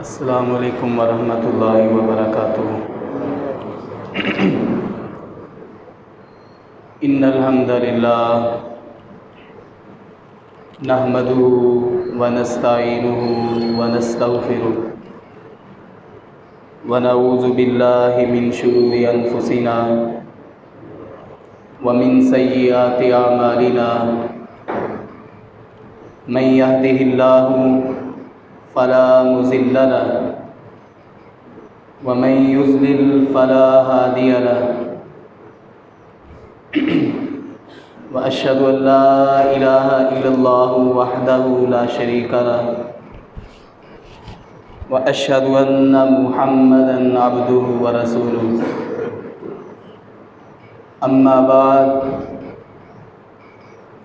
السلام علیکم ورحمۃ اللہ وبرکاتہ۔ ان الحمد للہ نحمده ونستعینه ونستغفره ونعوذ باللہ من شرور انفسنا ومن سیئات اعمالنا، من يهده اللہ فلا مضل له ومن يضلل فلا هادي له، وأشهد أن لا إله إلا الله وحده لا شريك له، وأشهد أن محمدا عبده ورسوله، أما بعد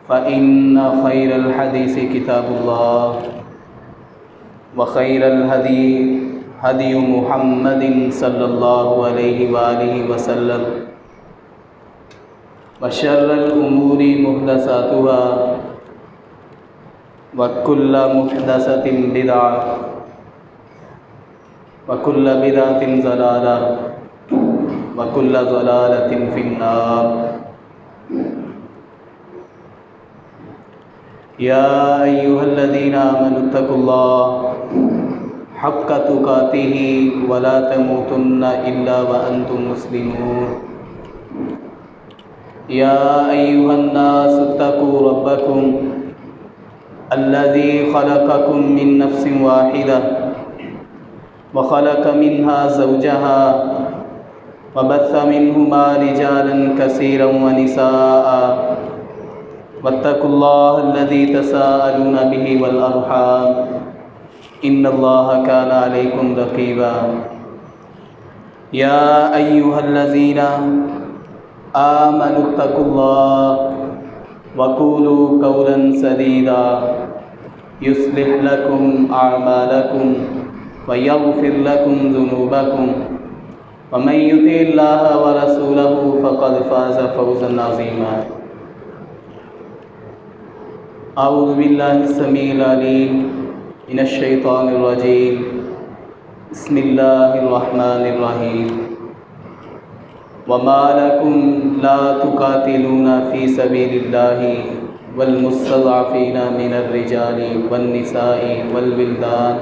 فإن خير الحديث كتاب الله، وخير الهدي هدي محمد صلى الله عليه وآله وسلم، وشر الأمور محدثاتها، وكل محدثة بدعة، وكل بدعة ضلالة، وكل ضلالة في النار۔ يا أيها الذين آمنوا اتقوا الله حق تقاته ولا تموتن إلا وأنتم مسلمون۔ يا أيها الناس اتقوا ربكم الذي خلقكم من نفس واحدة وخلق منها زوجها وبث منهما رجالا كثيرا ونساء، واتقوا الله الذي تساءلون به والأرحام إن الله كان عليكم رقيبا۔ يا أيها الذين آمنوا اتقوا الله وقولوا قولا سديدا يصلح لكم أعمالكم ويغفر لكم ذنوبكم، ومن يطع الله ورسوله فقد فاز فوزا عظيما۔ اعوذ باللہ السمیع العلیم من الشیطان الرجیم، بسم اللہ الرحمن الرحیم۔ وما لکم لا تقاتلون فی سبیل اللہ والمستضعفین من الرجال والنساء والولدان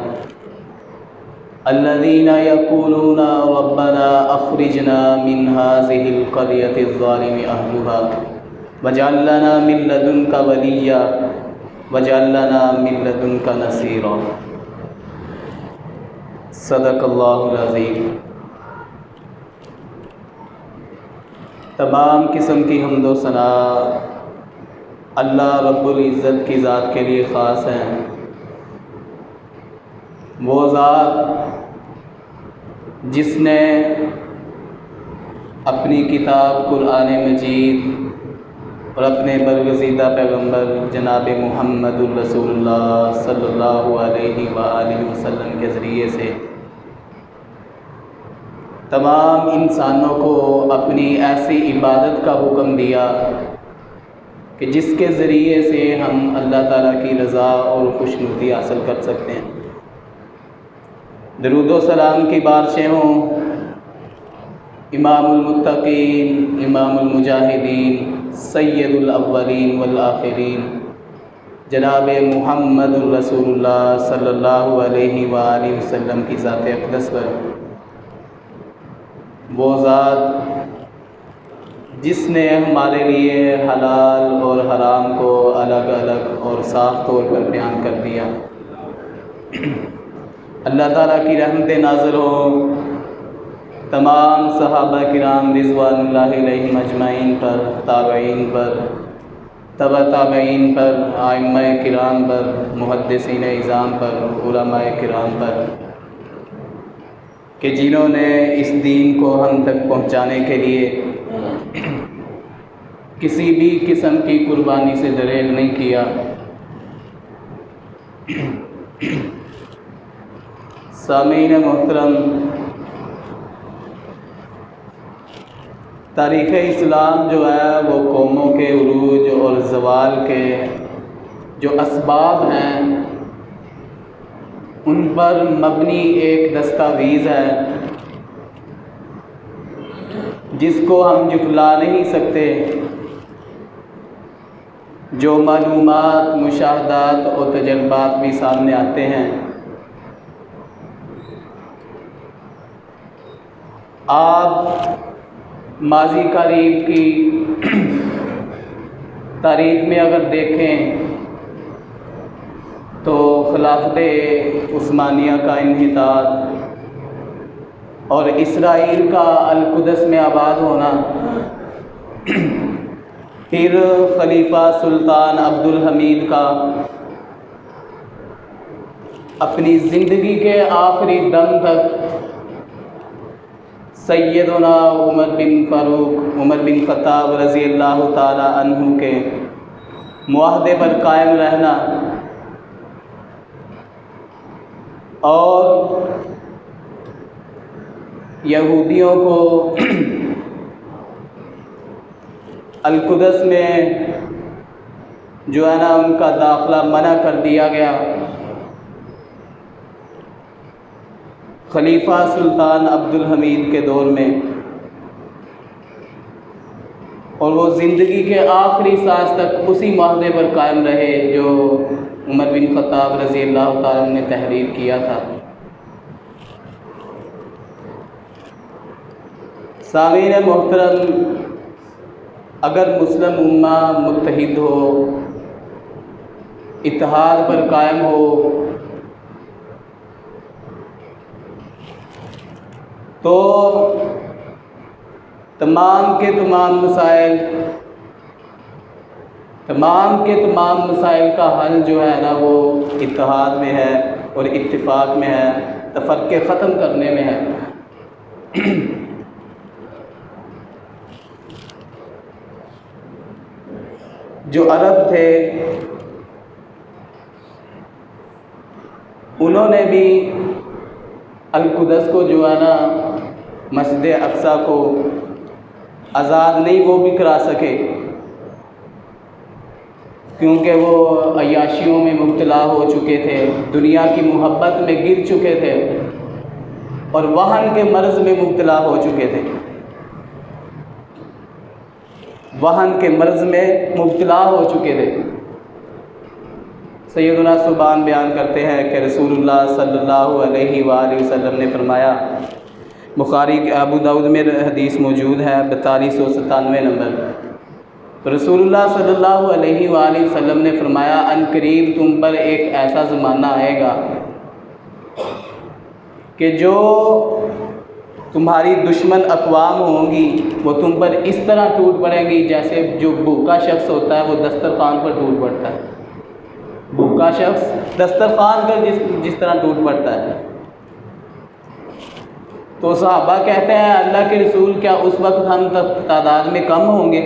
الذین یقولون ربنا اخرجنا من هذه القرية الظالم اہلها واجعل لنا من لدنك وليا واجعل لنا من لدنك نصيرا۔ صدق اللہ العظیم۔ تمام قسم کی حمد و ثنا اللہ رب العزت کی ذات کے لیے خاص ہیں۔ وہ ذات جس نے اپنی کتاب قرآن مجید اور اپنے برگزیدہ پیغمبر جناب محمد الرسول اللہ صلی اللہ علیہ وآلہ وسلم کے ذریعے سے تمام انسانوں کو اپنی ایسی عبادت کا حکم دیا کہ جس کے ذریعے سے ہم اللہ تعالیٰ کی رضا اور خوشنودی حاصل کر سکتے ہیں۔ درود و سلام کی بارشیں ہوں امام المتقین، امام المجاہدین، سید الاولین والآخرین جناب محمد الرسول اللہ صلی اللہ علیہ وآلہ وسلم کی ذات اقدس پر۔ وہ ذات جس نے ہمارے لیے حلال اور حرام کو الگ الگ اور صاف طور پر بیان کر دیا۔ اللہ تعالیٰ کی رحمت نازل ہو تمام صحابہ کرام رضوان اللہ علیہم اجمعین پر، تابعین پر، تبع تابعین پر، ائمہ کرام پر، محدثین اعظام پر، علماء کرام پر، کہ جنہوں نے اس دین کو ہم تک پہنچانے کے لیے کسی بھی قسم کی قربانی سے دریغ نہیں کیا۔ سامعین محترم، تاریخ اسلام جو ہے وہ قوموں کے عروج اور زوال کے جو اسباب ہیں ان پر مبنی ایک دستاویز ہے جس کو ہم جھٹلا نہیں سکتے، جو معلومات، مشاہدات اور تجربات بھی سامنے آتے ہیں۔ آپ ماضی قریب کی تاریخ میں اگر دیکھیں تو خلافت عثمانیہ کا انحطاط اور اسرائیل کا القدس میں آباد ہونا، پھر خلیفہ سلطان عبدالحمید کا اپنی زندگی کے آخری دم تک سیدنا عمر بن خطاب رضی اللہ تعالی عنہ کے معاہدے پر قائم رہنا، اور یہودیوں کو القدس میں جو ہے نا ان کا داخلہ منع کر دیا گیا۔ خلیفہ سلطان عبدالحمید کے دور میں، اور وہ زندگی کے آخری سانس تک اسی معاہدے پر قائم رہے جو عمر بن خطاب رضی اللہ تعالیٰ عنہ نے تحریر کیا تھا۔ سامعین محترم، اگر مسلم امہ متحد ہو، اتحاد پر قائم ہو، تو تمام کے تمام مسائل کا حل جو ہے نا وہ اتحاد میں ہے اور اتفاق میں ہے، تفرقے ختم کرنے میں ہے۔ جو عرب تھے انہوں نے بھی القدس کو جو ہے نا مسجد اقصیٰ کو آزاد نہیں وہ بھی کرا سکے، کیونکہ وہ عیاشیوں میں مبتلا ہو چکے تھے، دنیا کی محبت میں گر چکے تھے اور وہن کے مرض میں مبتلا ہو چکے تھے۔ وہن کے مرض میں مبتلا ہو چکے تھے۔ سیدنا صبان بیان کرتے ہیں کہ رسول اللہ صلی اللہ علیہ وآلہ وسلم نے فرمایا، بخاری ابو داؤد میں حدیث موجود ہے 4297 نمبر، تو رسول اللہ صلی اللہ علیہ وآلہ وسلم نے فرمایا، ان قریب تم پر ایک ایسا زمانہ آئے گا کہ جو تمہاری دشمن اقوام ہوں گی وہ تم پر اس طرح ٹوٹ پڑیں گی جیسے جو بھوکا شخص ہوتا ہے وہ دسترخوان پر ٹوٹ پڑتا ہے۔ بھوکا شخص دسترخوان پر جس طرح ٹوٹ پڑتا ہے۔ تو صحابہ کہتے ہیں، اللہ کے رسول کیا اس وقت ہم تعداد میں کم ہوں گے؟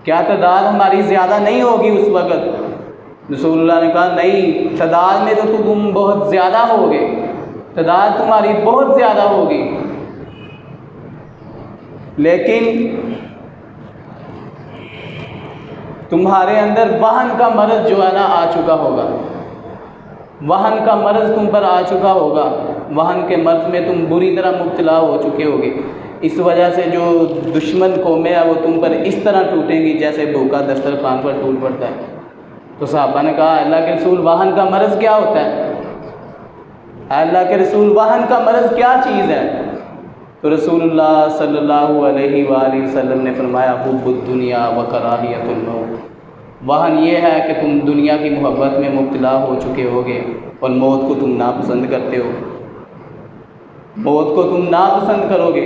کیا تعداد ہماری زیادہ نہیں ہوگی اس وقت؟ رسول اللہ نے کہا نہیں، تعداد میں تو تم بہت زیادہ ہوگے، تعداد تمہاری بہت زیادہ ہوگی، لیکن تمہارے اندر وہن کا مرض جو ہے نا آ چکا ہوگا، وہن کا مرض تم پر آ چکا ہوگا، وہن کے مرض میں تم بری طرح مبتلا ہو چکے ہوگے، اس وجہ سے جو دشمن قومیں ہیں وہ تم پر اس طرح ٹوٹیں گی جیسے بھوکا دسترخوان پر ٹوٹ پڑتا ہے۔ تو صحابہ نے کہا، اللہ کے رسول وہن کا مرض کیا ہوتا ہے؟ اللہ کے رسول وہن کا مرض کیا چیز ہے؟ تو رسول اللہ صلی اللہ علیہ وآلہ وسلم نے فرمایا، حب الدنیا و کراہیت الموت، وہن یہ ہے کہ تم دنیا کی محبت میں مبتلا ہو چکے ہوگے اور موت کو تم ناپسند کرتے ہو، موت کو تم ناپسند کرو گے،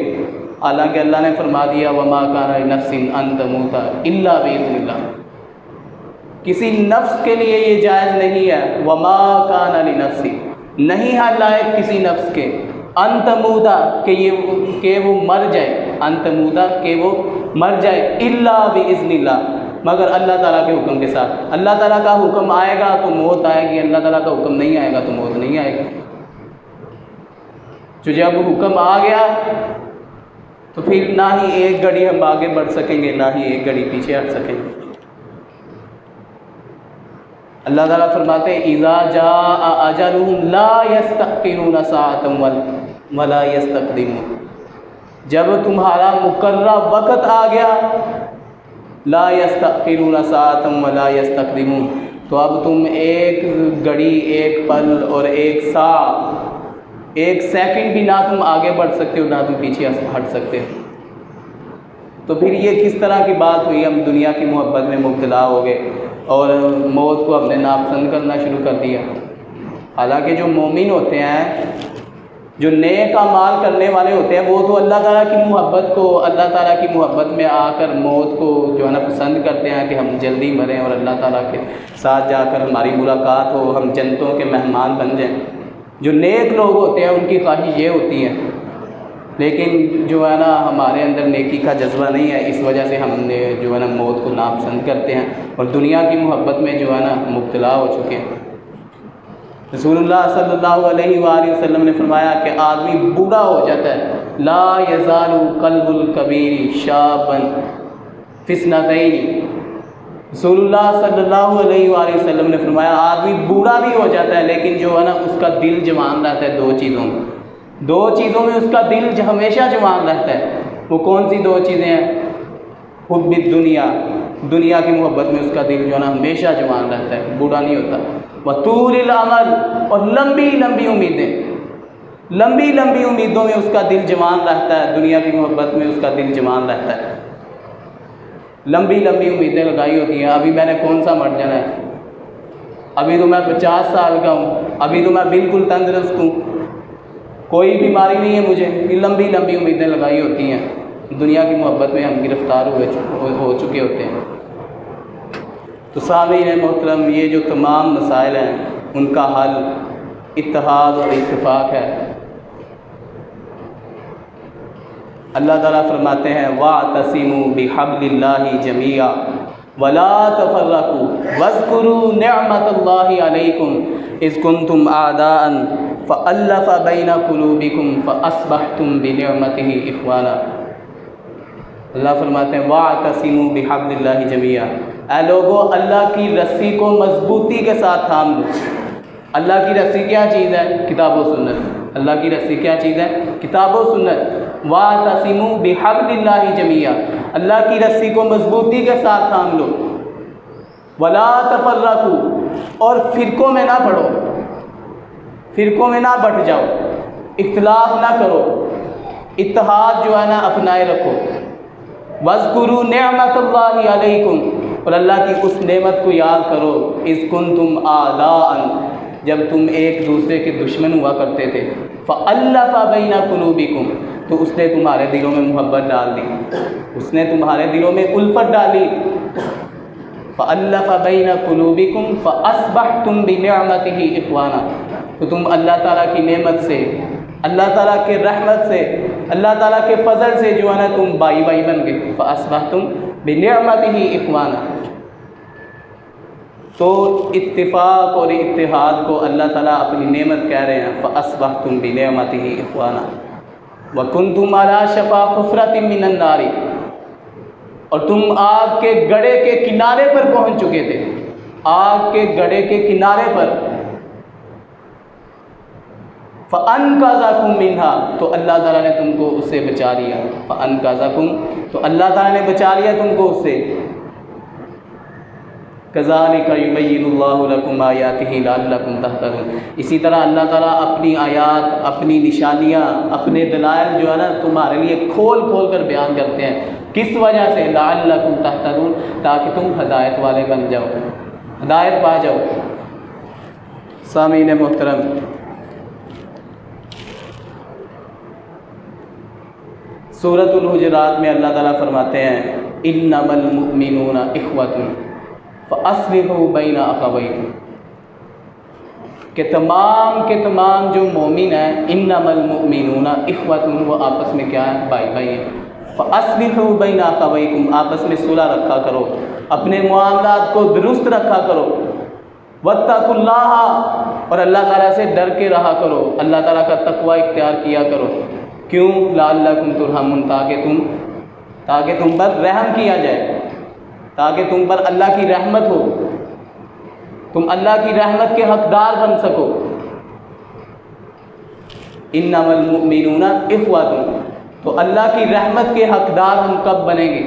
حالانکہ اللہ نے فرما دیا، وما کان لنفس ان تموت الا باذن اللہ، کسی نفس کے لیے یہ جائز نہیں ہے، وما کان لنفس، نہیں ہے لائق کسی نفس کے، ان تموت کہ وہ مر جائے، ان تموت کہ وہ مر جائے، الا باذن اللہ، مگر اللہ تعالیٰ کے حکم کے ساتھ۔ اللہ تعالیٰ کا حکم آئے گا تو موت آئے گی، اللہ تعالیٰ کا حکم نہیں آئے گا تو موت نہیں آئے گی۔ تو جب حکم آ گیا تو پھر نہ ہی ایک گھڑی ہم آگے بڑھ سکیں گے، نہ ہی ایک گھڑی پیچھے ہٹ سکیں گے۔ اللہ تعالیٰ فرماتے ہیں اذا جاء اجلهم لا يستأخرون ساعة ولا يستقدمون، جب تمہارا مقررہ وقت آ گیا لا يستأخرون ساعة ولا يستقدمون، تو اب تم ایک گھڑی، ایک پل اور ایک ساعہ، ایک سیکنڈ بھی نہ تم آگے بڑھ سکتے ہو نہ تم پیچھے ہٹ سکتے ہو۔ تو پھر یہ کس طرح کی بات ہوئی؟ ہم دنیا کی محبت میں مبتلا ہو گئے اور موت کو ہم نے ناپسند کرنا شروع کر دیا۔ حالانکہ جو مومن ہوتے ہیں، جو نیک اعمال کرنے والے ہوتے ہیں، وہ تو اللہ تعالیٰ کی محبت کو، اللہ تعالیٰ کی محبت میں آ کر موت کو جو ہے نا پسند کرتے ہیں کہ ہم جلدی مریں اور اللہ تعالیٰ کے ساتھ جا کر ہماری ملاقات ہو، ہم جنتوں کے مہمان بن جائیں۔ جو نیک لوگ ہوتے ہیں ان کی خواہش یہ ہوتی ہے، لیکن جو ہے نا ہمارے اندر نیکی کا جذبہ نہیں ہے، اس وجہ سے ہم نے جو ہے نا موت کو ناپسند کرتے ہیں اور دنیا کی محبت میں جو ہے نا مبتلا ہو چکے ہیں۔ رسول اللہ صلی اللہ علیہ وآلہ وسلم نے فرمایا کہ آدمی بوڑھا ہو جاتا ہے، لا یزال قلب الکبیر شابا فی اثنتین۔ رسول اللہ صلی اللہ علیہ وآلہ وسلم نے فرمایا آدمی بوڑھا بھی ہو جاتا ہے لیکن جو ہے نا اس کا دل جوان رہتا ہے دو چیزوں میں اس کا دل ہمیشہ جوان رہتا ہے۔ وہ کون سی دو چیزیں ہیں؟ حب الدنیا، دنیا کی محبت میں اس کا دل جو ہے نا ہمیشہ جوان رہتا ہے، بوڑھا نہیں ہوتا۔ وطول العمل، اور لمبی لمبی امیدوں میں اس کا دل جوان رہتا ہے، دنیا کی محبت میں اس کا دل جوان رہتا ہے۔ لمبی امیدیں لگائی ہوتی ہیں، ابھی میں نے کون سا مر جانا ہے، ابھی تو میں 50 سال کا ہوں، ابھی تو میں بالکل تندرست ہوں، کوئی بیماری نہیں ہے مجھے۔ یہ لمبی امیدیں لگائی ہوتی ہیں، دنیا کی محبت میں ہم گرفتار ہو چکے ہوتے ہیں۔ تو سامعین محترم، یہ جو تمام مسائل ہیں ان کا حل اتحاد اور اتفاق ہے۔ اللہ تعالیٰ فرماتے ہیں وَاعْتَصِمُوا بِحَبْلِ اللَّهِ جَمِيعًا وَلَا تَفَرَّقُوا وَاذْكُرُوا نِعْمَةَ اللَّهِ عَلَيْكُمْ إِذْ كُنْتُمْ أَعْدَاءً فَأَلَّفَ بَيْنَ قُلُوبِكُمْ فَأَصْبَحْتُمْ بِنِعْمَتِهِ إِخْوَانًا۔ اللہ فرماتے ہیں وَاعْتَصِمُوا بِحَبْلِ اللَّهِ جَمِيعًا، اے لوگو اللہ کی رسی کو مضبوطی کے ساتھ تھام لو۔ اللہ کی رسی کیا چیز ہے؟ کتاب و سنت۔ اللہ کی رسی کیا چیز ہے؟ کتاب و سنت۔ وَاعْتَصِمُوا بِحَبْلِ اللَّهِ جَمِيعًا، اللہ کی رسی کو مضبوطی کے ساتھ تھام لو۔ وَلَا تَفَرَّقُوا، اور فرقوں میں نہ پڑو، فرقوں میں نہ بٹ جاؤ، اختلاف نہ کرو، اتحاد جو ہے نا اپنائے رکھو۔ وَاذْكُرُوا نِعْمَةَ اللَّهِ عَلَيْكُمْ، اور اللہ کی اس نعمت کو یاد کرو، اِذْ كُنْتُمْ أَعْدَاءً، جب تم ایک دوسرے کے دشمن ہوا کرتے تھے۔ فَأَلَّفَ بَيْنَ قُلُوبِكُمْ، تو اس نے تمہارے دلوں میں محبت ڈال دی، اس نے تمہارے دلوں میں الفت ڈالی۔ فَأَلَّفَ بَيْنَ قُلُوبِكُمْ فَأَصْبَحْتُمْ بِنِعْمَتِهِ إِخْوَانًا، تو تم اللہ تعالیٰ کی نعمت سے، اللہ تعالیٰ کے رحمت سے، اللہ تعالیٰ کے فضل سے جو ہے نا تم بھائی بن گئے۔ فَأَصْبَحْتُمْ بِنِعْمَتِهِ إِخْوَانًا، تو اتفاق اور اتحاد کو اللہ تعالیٰ اپنی نعمت کہہ رہے ہیں۔ فَأَصْبَحْتُمْ بِنِعْمَتِهِ إِخْوَانًا وَكُنْتُمْ عَلَىٰ شَفَا حُفْرَةٍ مِّنَ النَّارِ، اور تم آگ کے گڑھے کے کنارے پر پہنچ چکے تھے، آگ کے گڑھے کے کنارے پر۔ فَأَنْقَذَكُم مِّنْهَا، تو اللہ تعالیٰ نے تم کو اس سے بچا لیا۔ فَأَنْقَذَكُم، تو اللہ تعالیٰ نے بچا لیا تم کو اس سے۔ كَذَلِكَ يُبَيِّنُ اللَّهُ لَكُمْ آيَاتِهِ لَعَلَّكُمْ تَهْتَدُونَ، اسی طرح اللہ تعالیٰ اپنی آیات، اپنی نشانیاں، اپنے دلائل جو ہے نا تمہارے لیے کھول کر بیان کرتے ہیں۔ کس وجہ سے؟ لَعَلَّكُمْ تَهْتَدُونَ، تاکہ تم ہدایت والے بن جاؤ، ہدایت پا جاؤ۔ سامعین محترم، سورۃ الحجرات میں اللہ تعالیٰ فرماتے ہیں إِنَّمَا الْمُؤْمِنُونَ إِخْوَةٌ فَأَصْلِحُوا بَيْنَ أَخَوَيْكُمْ، کہ تمام کے تمام جو مومن ہیں، إِنَّمَا الْمُؤْمِنُونَ إِخْوَةٌ، وہ آپس میں کیا ہے؟ بھائی ہیں۔ فَأَصْلِحُوا بَيْنَ أَخَوَيْكُمْ، آپس میں صلح رکھا کرو، اپنے معاملات کو درست رکھا کرو۔ وَاتَّقُوا اللَّهَ، اور اللہ تعالیٰ سے ڈر کے رہا کرو، اللہ تعالیٰ کا تقوی اختیار کیا کرو۔ کیوں؟ لَعَلَّكُمْ تُرْحَمُونَ، تاکہ تم پر رحم کیا جائے، تاکہ تم پر اللہ کی رحمت ہو۔ تم اللہ کی رحمت کے حقدار بن سکو۔ انما المؤمنون اخوۃ، تو اللہ کی رحمت کے حقدار ہم کب بنیں گے؟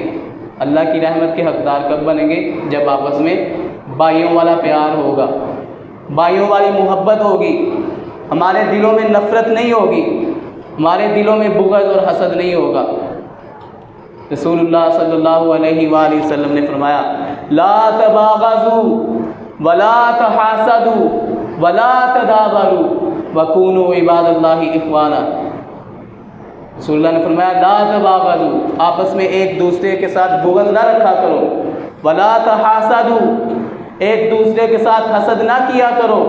اللہ کی رحمت کے حقدار کب بنیں گے؟ جب آپس میں بھائیوں والا پیار ہوگا، بھائیوں والی محبت ہوگی، ہمارے دلوں میں نفرت نہیں ہوگی، ہمارے دلوں میں بغض اور حسد نہیں ہوگا۔ رسول اللہ صلی اللہ علیہ وآلہ وسلم نے فرمایا لا تباغضوا ولا تحاسدوا ولا تدابروا وكونوا عباد اللہ اخوانا۔ رسول اللہ نے فرمایا لا تباغضوا، آپس میں ایک دوسرے کے ساتھ بغض نہ رکھا کرو، ولا تحاسدوا، ایک دوسرے کے ساتھ حسد نہ کیا کرو،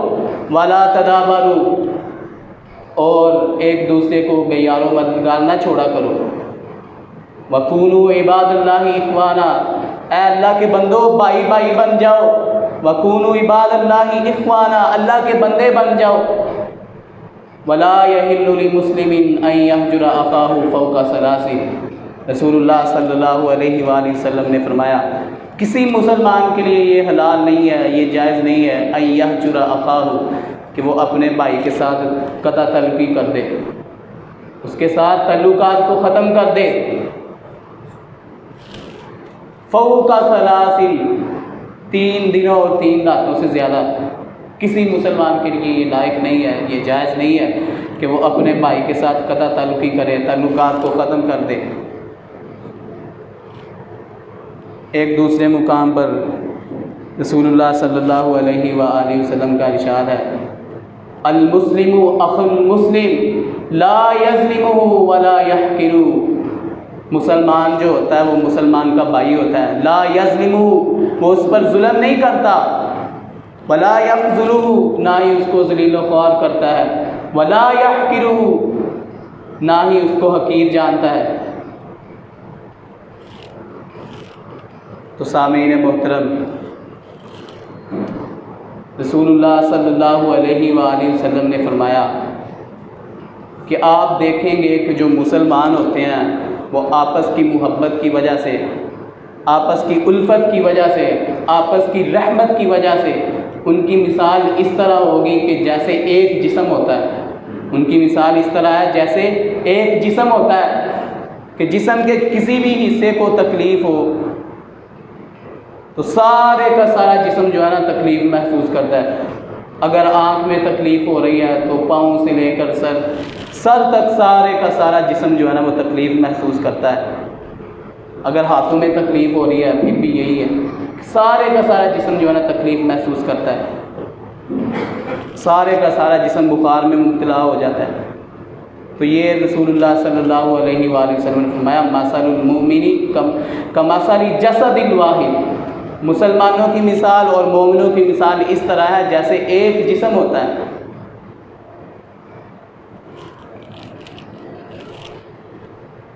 ولا تدابروا، اور ایک دوسرے کو بے یار و مددگار نہ چھوڑا کرو۔ وَكُونُوا عِبَادَ اللَّهِ إِخْوَانًا، اے اللہ کے بندو بھائی بھائی بن جاؤ۔ وَكُونُوا عِبَادَ اللَّهِ إِخْوَانًا، اللہ کے بندے بن جاؤ۔ وَلَا يَحِلُّ لِمُسْلِمٍ أَن يَهْجُرَ أَخَاهُ فَوْقَ ثَلَاثٍ، رسول اللہ صلی اللہ علیہ وآلہ وسلم نے فرمایا کسی مسلمان کے لیے یہ حلال نہیں ہے، یہ جائز نہیں ہے أن يَهْجُرَ أَخَاهُ، کہ وہ اپنے بھائی کے ساتھ قطع تعلقی کر دے، اس کے ساتھ تعلقات کو ختم کر دے۔ فوق ثلاث، 3 دنوں اور 3 راتوں سے زیادہ کسی مسلمان کے لیے یہ لائق نہیں ہے، یہ جائز نہیں ہے کہ وہ اپنے بھائی کے ساتھ قطع تعلقی کرے، تعلقات کو ختم کر دے۔ ایک دوسرے مقام پر رسول اللہ صلی اللہ علیہ وآلہ وسلم کا ارشاد ہے المسلم اخو المسلم لا یظلمہ ولا یحقرہ، مسلمان جو ہوتا ہے وہ مسلمان کا بھائی ہوتا ہے، لا یظلمہ، وہ اس پر ظلم نہیں کرتا، ولا یخذلہ، نہ ہی اس کو ذلیل و خوار کرتا ہے، ولا یحقرہ، نہ ہی اس کو حقیر جانتا ہے۔ تو سامعین محترم، رسول اللہ صلی اللہ علیہ وآلہ وسلم نے فرمایا کہ آپ دیکھیں گے کہ جو مسلمان ہوتے ہیں وہ آپس کی محبت کی وجہ سے، آپس کی الفت کی وجہ سے، آپس کی رحمت کی وجہ سے ان کی مثال اس طرح ہوگی کہ جیسے ایک جسم ہوتا ہے۔ ان کی مثال اس طرح ہے جیسے ایک جسم ہوتا ہے کہ جسم کے کسی بھی حصے کو تکلیف ہو تو سارے کا سارا جسم جو ہے نا تکلیف محسوس کرتا ہے۔ اگر آنکھ میں تکلیف ہو رہی ہے تو پاؤں سے لے کر سر تک سارے کا سارا جسم جو ہے نا وہ تکلیف محسوس کرتا ہے۔ اگر ہاتھوں میں تکلیف ہو رہی ہے پھر بھی یہی ہے، سارے کا سارا جسم جو ہے نا تکلیف محسوس کرتا ہے، سارے کا سارا جسم بخار میں مبتلا ہو جاتا ہے۔ تو یہ رسول اللہ صلی اللہ علیہ وآلہ وسلم نے فرمایا مثل المؤمن کمثل جسد الواحد، مسلمانوں کی مثال اور مومنوں کی مثال اس طرح ہے جیسے ایک جسم ہوتا ہے۔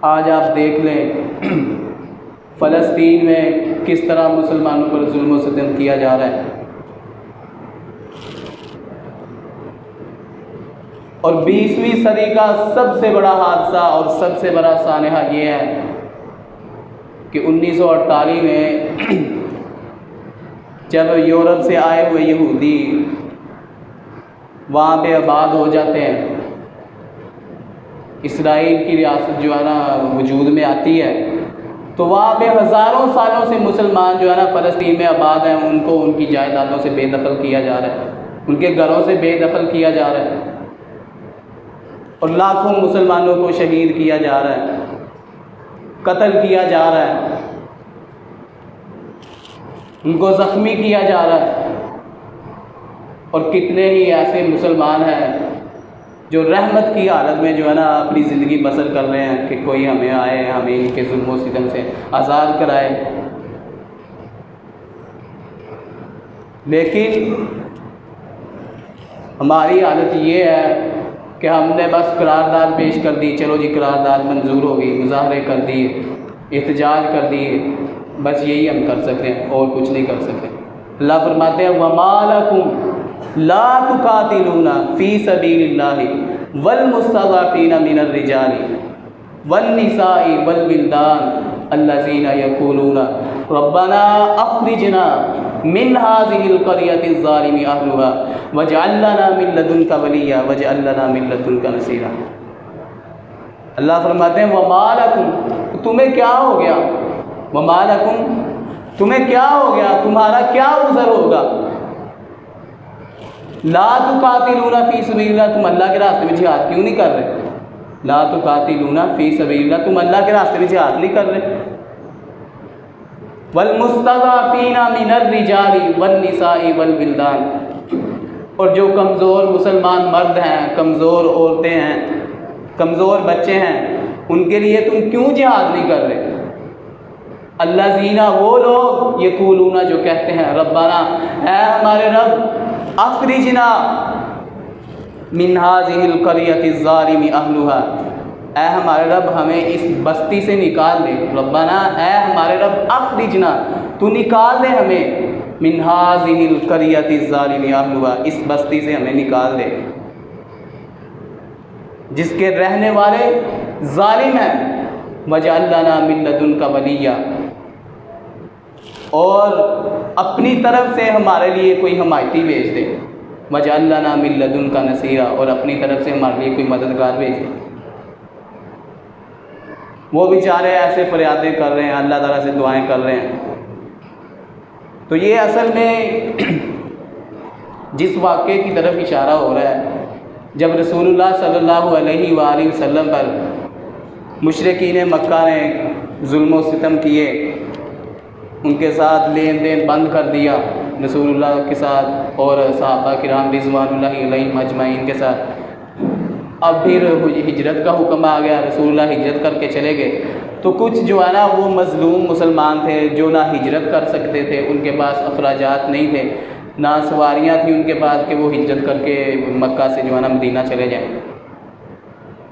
آج آپ دیکھ لیں فلسطین میں کس طرح مسلمانوں پر ظلم و ستم کیا جا رہا ہے، اور 20ویں صدی کا سب سے بڑا حادثہ اور سب سے بڑا سانحہ یہ ہے کہ 1948 میں جب یورپ سے آئے ہوئے یہودی وہاں پہ آباد ہو جاتے ہیں، اسرائیل کی ریاست جو ہے نا وجود میں آتی ہے، تو وہاں پہ ہزاروں سالوں سے مسلمان جو ہے نا فلسطین میں آباد ہیں، ان کو ان کی جائیدادوں سے بے دخل کیا جا رہا ہے، ان کے گھروں سے بے دخل کیا جا رہا ہے، اور لاکھوں مسلمانوں کو شہید کیا جا رہا ہے، قتل کیا جا رہا ہے، ان کو زخمی کیا جا رہا ہے۔ اور کتنے ہی ایسے مسلمان ہیں جو رحمت کی حالت میں جو ہے نا اپنی زندگی بسر کر رہے ہیں کہ کوئی ہمیں آئے، ہمیں ان کے ظلم و ستم سے آزاد کرائے۔ لیکن ہماری حالت یہ ہے کہ ہم نے بس قرارداد پیش کر دی، چلو جی قرارداد منظور ہو گئی، مظاہرے کر دیے، احتجاج کر دیے، بس یہی ہم کر سکتے ہیں اور کچھ نہیں کر سکتے۔ اللہ فرماتے ہیں وَمَا لَكُمْ لَا تُقَاتِلُونَ فِي سَبِيلِ اللَّهِ وَالْمُسْتَضْعَفِينَ مِنَ الرِّجَالِ وَالنِّسَاءِ وَالْوِلْدَانِ الَّذِينَ يَقُولُونَ رَبَّنَا أَخْرِجْنَا من هذه القرية الظالم أهلها واجعل لنا من لدنك وليا واجعل لنا من لدنك نصيرا۔ اللہ فرماتے ہیں وما لکم، تمہیں کیا ہو گیا، وما لکم، تمہیں کیا ہو گیا، تمہارا کیا عذر ہوگا، لا تقاتلون فی سبیل اللہ، تم اللہ کے راستے میں جہاد کیوں نہیں کر رہے، لا تقاتلون فی سبیل اللہ، تم اللہ کے راستے میں جہاد نہیں کر رہے، والمستضعفین من الرجال والنساء والولدان، اور جو کمزور مسلمان مرد ہیں، کمزور عورتیں ہیں، کمزور بچے ہیں، ان کے لیے تم کیوں جہاد نہیں کر رہے؟ الذین، وہ لوگ، یقولون، جو کہتے ہیں، ربنا، اے ہمارے رب، اخرجنا من هذه القرية الظالم اهلها، اے ہمارے رب ہمیں اس بستی سے نکال دے، ربنا، اے ہمارے رب، اخرجنا، تو نکال دے ہمیں، من هذه القرية الظالم اهلها، اس بستی سے ہمیں نکال دے جس کے رہنے والے ظالم ہیں، وَاجْعَلْ لَنَا مِن لَّدُنْكَ وَلِيًّا، اور اپنی طرف سے ہمارے لیے کوئی حمایتی بھیج دے، وَاجْعَلْ لَنَا مِن لَّدُنْكَ نَصِيرًا، اور اپنی طرف سے ہمارے لیے کوئی مددگار بھیج دے۔ وہ بیچارے ایسے فریادیں کر رہے ہیں، اللہ تعالیٰ سے دعائیں کر رہے ہیں۔ تو یہ اصل میں جس واقعے کی طرف اشارہ ہو رہا ہے، جب رسول اللہ صلی اللہ علیہ وآلہ وسلم پر مشرکین مکہ نے ظلم و ستم کیے، ان کے ساتھ لین دین بند کر دیا رسول اللہ کے ساتھ اور صحابہ کرام رضوان اللہ علیہم اجمعین کے ساتھ، اب پھر ہجرت کا حکم آ گیا، رسول اللہ ہجرت کر کے چلے گئے، تو کچھ جو ہے نا وہ مظلوم مسلمان تھے جو نہ ہجرت کر سکتے تھے، ان کے پاس اخراجات نہیں تھے، نہ سواریاں تھیں ان کے پاس کہ وہ ہجرت کر کے مکہ سے جو ہے نا مدینہ چلے جائیں۔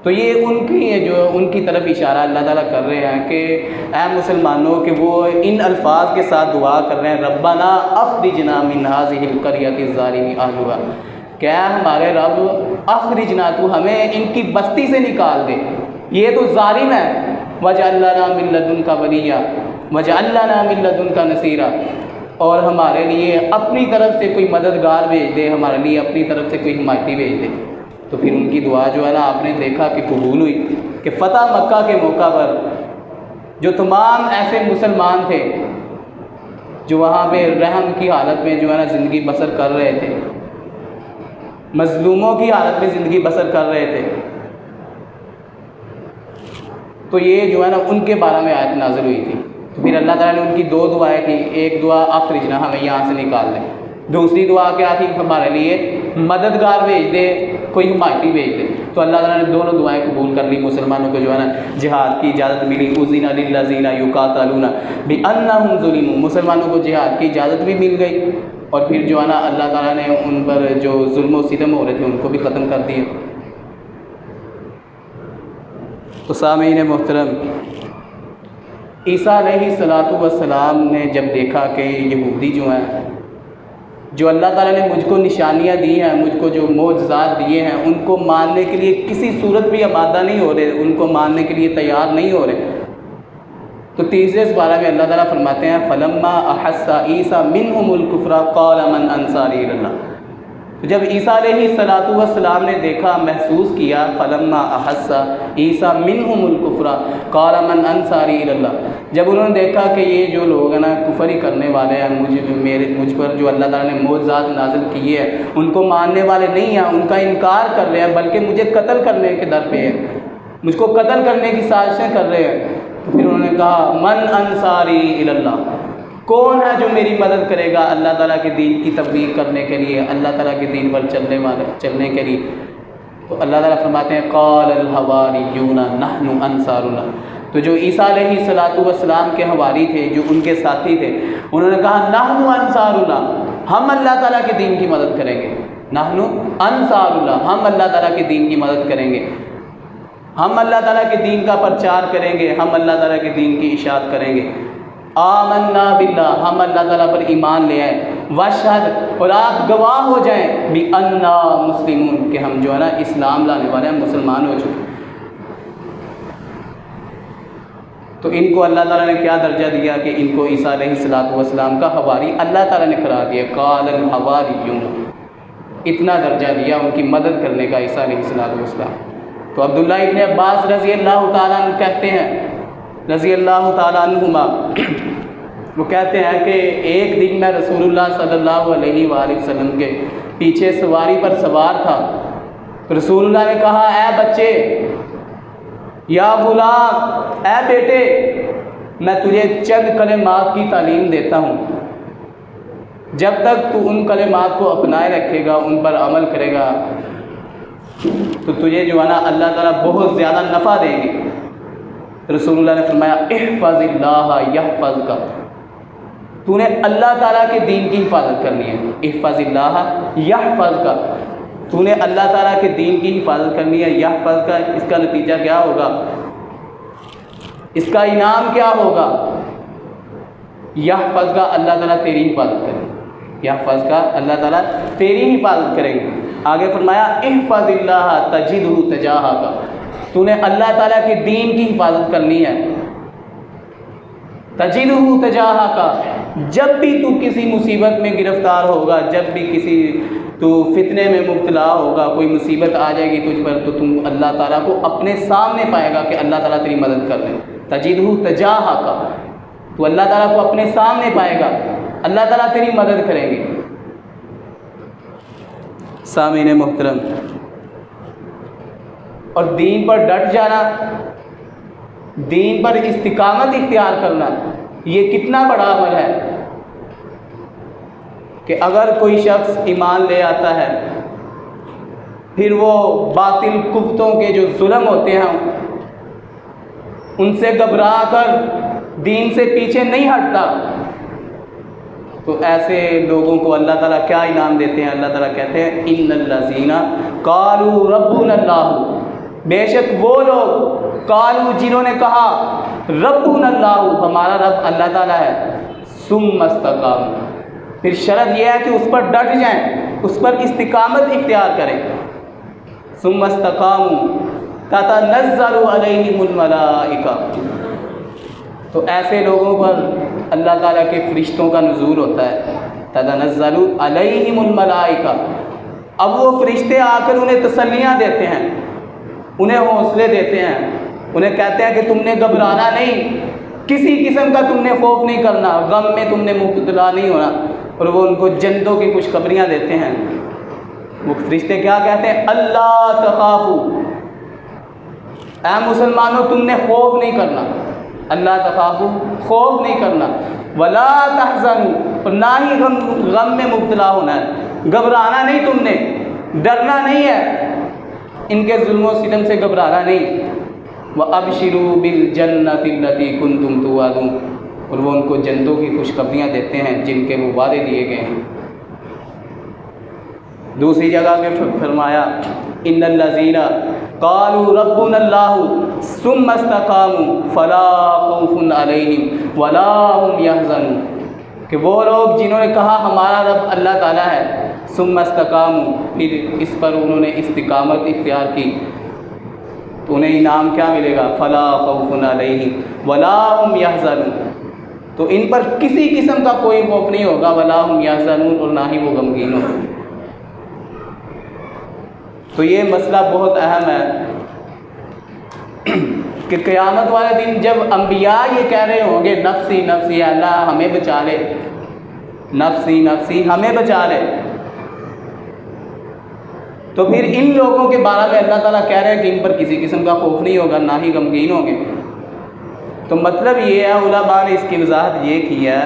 تو یہ ان کی طرف اشارہ اللہ تعالیٰ کر رہے ہیں کہ اے مسلمانوں، کہ وہ ان الفاظ کے ساتھ دعا کر رہے ہیں، ربنا اخرجنا من هذه القرية الظالم اهلها، کہ اے ہمارے رب، اخرجنا، تو ہمیں ان کی بستی سے نکال دے، یہ تو ظالم ہے، واجعل لنا من لدنك وليا واجعل لنا من لدنك نصيرا، اور ہمارے لیے اپنی طرف سے کوئی مددگار بھیج دے، ہمارے لیے اپنی طرف سے کوئی حمایتی بھیج دے۔ تو پھر ان کی دعا جو ہے نا آپ نے دیکھا کہ قبول ہوئی، کہ فتح مکہ کے موقع پر جو تمام ایسے مسلمان تھے جو وہاں پہ رحم کی حالت میں جو ہے نا زندگی بسر کر رہے تھے، مظلوموں کی حالت میں زندگی بسر کر رہے تھے، تو یہ جو ہے نا ان کے بارے میں آیت نازل ہوئی تھی۔ تو پھر اللہ تعالیٰ نے ان کی دو دعائیں تھیں، ایک دعا اخرجنا، ہمیں یہاں سے نکال دے، دوسری دعا کیا تھی، ہمارے لیے مددگار بھیج دے، کوئی حمایتی بھیج دے۔ تو اللہ تعالیٰ نے دونوں دعائیں قبول کر لی، مسلمانوں کو جو ہے نا جہاد کی اجازت ملی، اذن للذین یقاتلون بانہم ظلموا، مسلمانوں کو جہاد کی اجازت بھی مل گئی، اور پھر جو ہے نا اللہ تعالیٰ نے ان پر جو ظلم و ستم ہو رہے تھے ان کو بھی ختم کر دیا۔ تو سامعین محترم، عیسیٰ علیہ السلام نے جب دیکھا کہ یہودی جو ہیں، جو اللہ تعالیٰ نے مجھ کو نشانیاں دی ہیں، مجھ کو جو معجزات دیے ہیں، ان کو ماننے کے لیے کسی صورت بھی آمادہ نہیں ہو رہے، ان کو ماننے کے لیے تیار نہیں ہو رہے، تو تیسرے سپارہ میں اللہ تعالیٰ فرماتے ہیں فلما احس عیسیٰ منہم الکفر قال من انصاری الی اللہ، تو جب عیسیٰ علیہ السلام نے دیکھا، محسوس کیا، فلما احس عیسیٰ منہم الکفر قال من انصاری الی اللہ، جب انہوں نے دیکھا کہ یہ جو لوگ ہیں نا کفر ہی کرنے والے ہیں، مجھ پر جو اللہ تعالیٰ نے معجزات نازل کیے ہیں ان کو ماننے والے نہیں ہیں، ان کا انکار کر رہے ہیں، بلکہ مجھے قتل کرنے کے در پہ ہیں، مجھ کو قتل کرنے کی سازشیں کر رہے ہیں، تو پھر انہوں نے کہا من انصاری الی اللہ، کون ہے جو میری مدد کرے گا اللہ تعالیٰ کے دین کی تبلیغ کرنے کے لیے، اللہ تعالیٰ کے دین پر چلنے کے لیے؟ تو اللہ تعالیٰ فرماتے ہیں قال الحواریون نحن انصار اللہ، تو جو عیسیٰ علیہ السلام کے حواری تھے، جو ان کے ساتھی تھے، انہوں نے کہا نحن انصار اللہ، ہم اللہ تعالیٰ کے دین کی مدد کریں گے، نحن انصار اللہ، ہم اللہ تعالیٰ کے دین کی مدد کریں گے، ہم اللہ تعالیٰ کے دین کا پرچار کریں گے، ہم اللہ تعالیٰ کے دین کی اشاعت کریں گے، آمنا باللہ، ہم اللہ تعالیٰ پر ایمان لے آئے، واشہد، اور آپ گواہ ہو جائیں، بِأَنَّا مسلمون، کہ ہم جو ہے نا اسلام لانے والے ہیں، مسلمان ہو چکے۔ تو ان کو اللہ تعالیٰ نے کیا درجہ دیا کہ ان کو عیسیٰ علیہ السلام کا حواری اللہ تعالیٰ نے قرار دیا، قال الحواریون، اتنا درجہ دیا ان کی مدد کرنے کا عیسیٰ علیہ السلام۔ تو عبداللہ ابن عباس رضی اللہ تعالیٰ عنہ کہتے ہیں، رضی اللہ تعالیٰ عنہما، وہ کہتے ہیں کہ ایک دن میں رسول اللہ صلی اللہ علیہ وآلہ وسلم کے پیچھے سواری پر سوار تھا۔ رسول اللہ نے کہا، اے بچے، یا غلام، اے بیٹے، میں تجھے چند کلمات کی تعلیم دیتا ہوں، جب تک تو ان کلمات کو اپنائے رکھے گا، ان پر عمل کرے گا، تو تجھے جو ہے نا اللہ تعالیٰ بہت زیادہ نفع دیں گے۔ رسول اللہ نے فرمایا، احفظ اللہ یحفظک، تو نے اللہ تعالیٰ کے دین کی حفاظت کرنی ہے۔ احفظ اللہ یحفظک، تو نے اللہ تعالیٰ کے دین کی حفاظت کرنی ہے۔ یحفظک، اس کا نتیجہ کیا ہوگا، اس کا انعام کیا ہوگا؟ یحفظک، اللہ تعالیٰ تیری حفاظت کرے گا، یحفظک، اللہ تعالیٰ تیری حفاظت کرے گا۔ آگے فرمایا، احفظ اللہ تجدہ تجاہک، تو نے اللہ تعالیٰ کے دین کی حفاظت کرنی ہے۔ تجدہ تجاہک، جب بھی تو کسی مصیبت میں گرفتار ہوگا، جب بھی کسی تو فتنے میں مبتلا ہوگا، کوئی مصیبت آ جائے گی تجھ پر، تو تم اللہ تعالیٰ کو اپنے سامنے پائے گا کہ اللہ تعالیٰ تیری مدد کر رہے ہیں۔ تجدہ تجاہک، تو اللہ تعالیٰ کو اپنے سامنے پائے گا، اللہ تعالیٰ تیری مدد کریں گے۔ سامعین محترم، اور دین پر ڈٹ جانا، دین پر استقامت اختیار کرنا، یہ کتنا بڑا عمل ہے کہ اگر کوئی شخص ایمان لے آتا ہے، پھر وہ باطل کفتوں کے جو ظلم ہوتے ہیں ان سے گھبرا کر دین سے پیچھے نہیں ہٹتا، تو ایسے لوگوں کو اللہ تعالیٰ کیا انعام دیتے ہیں؟ اللہ تعالیٰ کہتے ہیں، ان الذین قالوا ربنا اللہ، بے شک وہ لوگ، قالوا، جنہوں نے کہا، ربنا اللہ، ہمارا رب اللہ تعالیٰ ہے، ثم استقاموا، پھر شرط یہ ہے کہ اس پر ڈٹ جائیں، اس پر استقامت اختیار کریں۔ ثم استقاموا تتنزل علیہم الملائکہ، تو ایسے لوگوں پر اللہ تعالیٰ کے فرشتوں کا نزول ہوتا ہے۔ تتنزل علیہم الملائکہ، اب وہ فرشتے آ کر انہیں تسلیاں دیتے ہیں، انہیں حوصلے دیتے ہیں، انہیں کہتے ہیں کہ تم نے گھبرانا نہیں، کسی قسم کا تم نے خوف نہیں کرنا، غم میں تم نے مبتلا نہیں ہونا، اور وہ ان کو جنتوں کی خوشخبریاں دیتے ہیں۔ وہ فرشتے کیا کہتے ہیں؟ اللہ تخافوا، اے مسلمانوں تم نے خوف نہیں کرنا، اللہ تخافوا، خوف نہیں کرنا، ولا تحزنوا، اور نہ ہی غم میں مبتلا ہونا ہے، گھبرانا نہیں، تم نے ڈرنا نہیں ہے، ان کے ظلم و ستم سے گھبرانا نہیں۔ وَأَبْشِرُوا بِالْجَنَّةِ الَّتِي كُنْتُمْ تُوعَدُونَ، اور وہ ان کو جنتوں کی خوشخبریاں دیتے ہیں جن کے وہ وعدے دیے گئے ہیں۔ دوسری جگہ پہ فرمایا، ان الذین قالوا ربنا اللہ ثم استقاموا فلا خوف علیہم ولا هم يحزنون، کہ وہ لوگ جنہوں نے کہا ہمارا رب اللہ تعالیٰ ہے، ثم استقاموا، پھر اس پر انہوں نے استقامت اختیار کی، تو انہیں انعام کیا ملے گا؟ فلا خوف علیہم ولا هم يحزنون، تو ان پر کسی قسم کا کوئی خوف نہیں ہوگا، ولا هم يحزنون، اور نہ ہی وہ غمگین ہوں۔ تو یہ مسئلہ بہت اہم ہے کہ قیامت والے دن جب انبیاء یہ کہہ رہے ہوں گے، نفسی نفسی، اللہ ہمیں بچا لے، نفسی نفسی، ہمیں بچا لے، تو پھر ان لوگوں کے بارے میں اللہ تعالیٰ کہہ رہے ہیں کہ ان پر کسی قسم کا خوف نہیں ہوگا، نہ ہی غمگین ہوں گے۔ تو مطلب یہ ہے، علماء نے اس کی وضاحت یہ کی ہے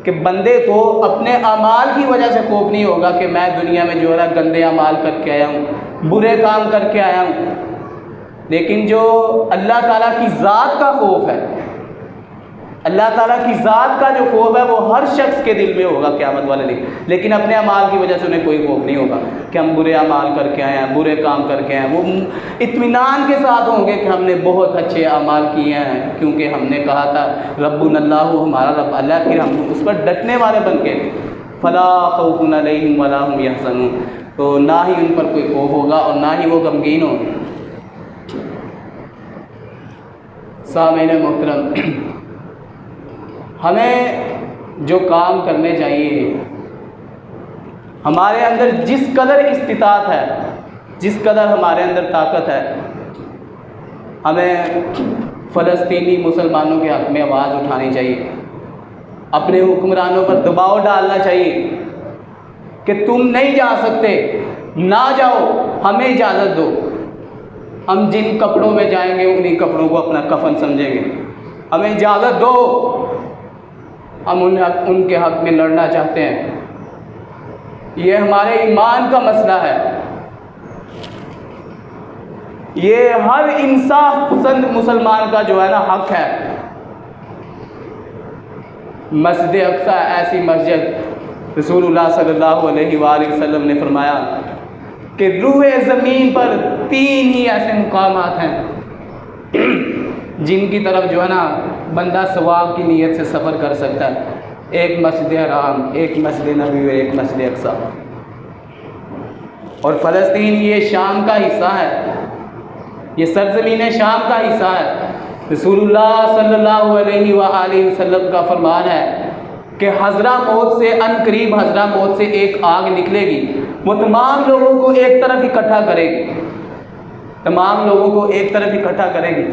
کہ بندے کو اپنے اعمال کی وجہ سے خوف نہیں ہوگا کہ میں دنیا میں جو ہے گندے اعمال کر کے آیا ہوں، برے کام کر کے آیا ہوں، لیکن جو اللہ تعالیٰ کی ذات کا خوف ہے، اللہ تعالیٰ کی ذات کا جو خوف ہے وہ ہر شخص کے دل میں ہوگا قیامت والے دن، لیکن اپنے اعمال کی وجہ سے انہیں کوئی خوف نہیں ہوگا کہ ہم برے اعمال کر کے آئے ہیں، برے کام کر کے آئے ہیں۔ وہ اطمینان کے ساتھ ہوں گے کہ ہم نے بہت اچھے اعمال کیے ہیں، کیونکہ ہم نے کہا تھا ربنا اللہ، ہمارا رب اللہ، پھر ہم اس پر ڈٹنے والے بن کے، فلا خوف علیہم ولا هم يحزنون، تو نہ ہی ان پر کوئی خوف ہوگا اور نہ ہی وہ غمگین ہوں گے۔ سامعین محترم، ہمیں جو کام کرنے چاہیے، ہمارے اندر جس قدر استطاعت ہے، جس قدر ہمارے اندر طاقت ہے، ہمیں فلسطینی مسلمانوں کے حق میں آواز اٹھانی چاہیے، اپنے حکمرانوں پر دباؤ ڈالنا چاہیے کہ تم نہیں جا سکتے، نہ جاؤ، ہمیں اجازت دو، ہم جن کپڑوں میں جائیں گے انہی کپڑوں کو اپنا کفن سمجھیں گے، ہمیں اجازت دو، ہم ان کے حق میں لڑنا چاہتے ہیں۔ یہ ہمارے ایمان کا مسئلہ ہے، یہ ہر انصاف پسند مسلمان کا جو ہے نا حق ہے۔ مسجد اقصی ایسی مسجد، رسول اللہ صلی اللہ علیہ وآلہ وسلم نے فرمایا کہ روئے زمین پر 3 ہی ایسے مقامات ہیں جن کی طرف جو ہے نا بندہ ثواب کی نیت سے سفر کر سکتا ہے، ایک مسجد حرام، ایک مسجد نبوی اور ایک مسجد اقصی۔ اور فلسطین یہ شام کا حصہ ہے، یہ سرزمین شام کا حصہ ہے۔ رسول اللہ صلی اللہ علیہ وآلہ وسلم کا فرمان ہے کہ حضرموت سے عنقریب حضرموت سے ایک آگ نکلے گی، وہ تمام لوگوں کو ایک طرف اکٹھا کرے گی، تمام لوگوں کو ایک طرف اکٹھا کرے گی۔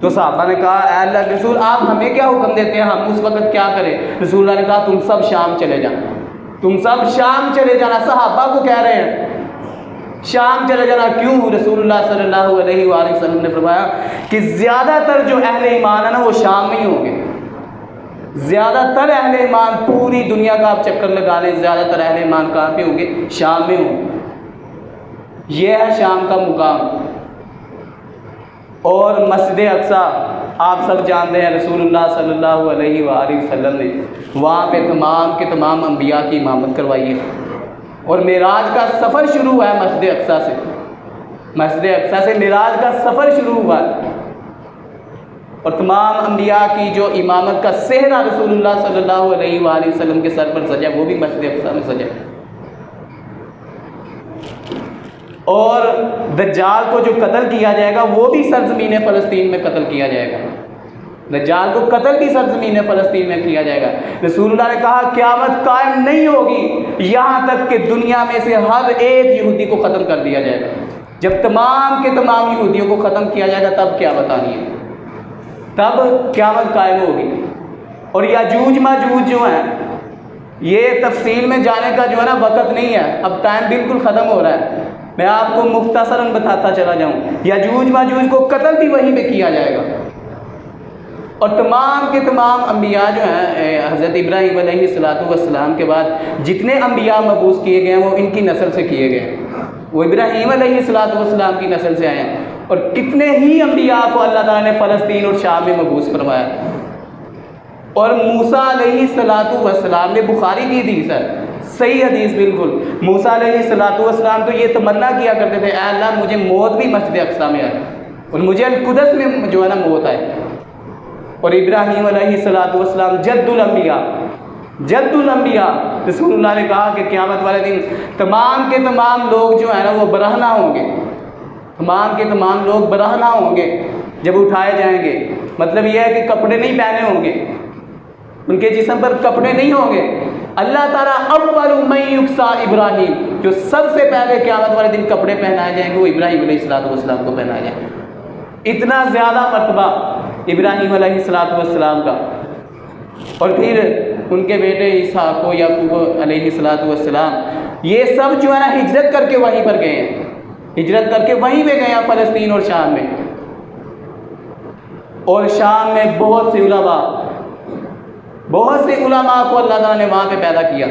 تو صحابہ نے کہا اے اللہ کے رسول، آپ ہمیں کیا حکم دیتے ہیں، ہم اس وقت کیا کریں؟ رسول اللہ نے کہا تم سب شام چلے جانا، تم سب شام چلے جانا۔ صحابہ کو کہہ رہے ہیں شام چلے جانا، کیوں؟ رسول اللہ صلی اللہ علیہ وآلہ وسلم نے فرمایا کہ زیادہ تر جو اہل ایمان ہے نا وہ شام میں ہی ہوں گے، زیادہ تر اہل ایمان، پوری دنیا کا آپ چکر لگا لیں، زیادہ تر اہل ایمان کہاں پہ ہوں گے؟ شام میں ہوں گے۔ یہ ہے شام کا مقام۔ اور مسجد اقصی آپ سب جانتے ہیں، رسول اللہ صلی اللہ علیہ وآلہ وسلم نے وہاں پہ تمام کے تمام انبیاء کی امامت کروائی ہے، اور معراج کا سفر شروع ہوا ہے مسجد اقصی سے، مسجد اقصی سے معراج کا سفر شروع ہوا ہے، اور تمام انبیاء کی جو امامت کا صحرا رسول اللہ صلی اللہ علیہ وآلہ وسلم کے سر پر سجا، وہ بھی مسجد اقصی میں سجا۔ اور دجال کو جو قتل کیا جائے گا وہ بھی سرزمین فلسطین میں قتل کیا جائے گا، دجال کو قتل بھی سرزمین فلسطین میں کیا جائے گا۔ رسول اللہ نے کہا قیامت قائم نہیں ہوگی یہاں تک کہ دنیا میں سے ہر ایک یہودی کو ختم کر دیا جائے گا۔ جب تمام کے تمام یہودیوں کو ختم کیا جائے گا تب کیا بتانی ہے، تب قیامت قائم ہوگی۔ اور یاجوج ماجوج جو ہیں، یہ تفصیل میں جانے کا جو ہے نا وقت نہیں ہے، اب ٹائم بالکل ختم ہو رہا ہے، میں آپ کو مختصراً بتاتا چلا جاؤں۔ یاجوج ماجوج کو قتل بھی وہیں پہ کیا جائے گا، اور تمام کے تمام انبیاء جو ہیں، حضرت ابراہیم علیہ السلام کے بعد جتنے انبیاء مبعوث کیے گئے ہیں وہ ان کی نسل سے کیے گئے ہیں، وہ ابراہیم علیہ السلام کی نسل سے آئے ہیں، اور کتنے ہی انبیاء کو اللہ تعالیٰ نے فلسطین اور شام میں مبعوث فرمایا۔ اور موسیٰ علیہ السلام نے، بخاری کی حدیث ہے، صحیح حدیث بالکل، موسیٰ علیہ السلام تو یہ تمنا کیا کرتے تھے اے اللہ مجھے موت بھی مسجد اقصی میں آئے، اور مجھے القدس میں جو ہے نا موت آئے۔ اور ابراہیم علیہ السلام جد الانبیاء، رسول اللہ نے کہا کہ قیامت والے دن تمام کے تمام لوگ جو ہیں نا وہ برہنہ ہوں گے، تمام کے تمام لوگ برہنہ ہوں گے جب اٹھائے جائیں گے۔ مطلب یہ ہے کہ کپڑے نہیں پہنے ہوں گے، ان کے جسم پر کپڑے نہیں ہوں گے۔ اللہ تعالیٰ اول من یکسا ابراہیم، جو سب سے پہلے قیامت والے دن کپڑے پہنائے جائیں گے وہ ابراہیم علیہ السلام کو پہنائے جائیں گے۔ اتنا زیادہ مرتبہ ابراہیم علیہ السلام کا، اور پھر ان کے بیٹے اسحاق و یعقوب علیہ السلام، یہ سب جو ہے نا ہجرت کر کے وہیں پر گئے ہیں، ہجرت کر کے وہیں پہ گئے ہیں فلسطین اور شام میں۔ اور شام میں بہت سے علماء کو اللہ تعالیٰ نے وہاں پہ پیدا کیا،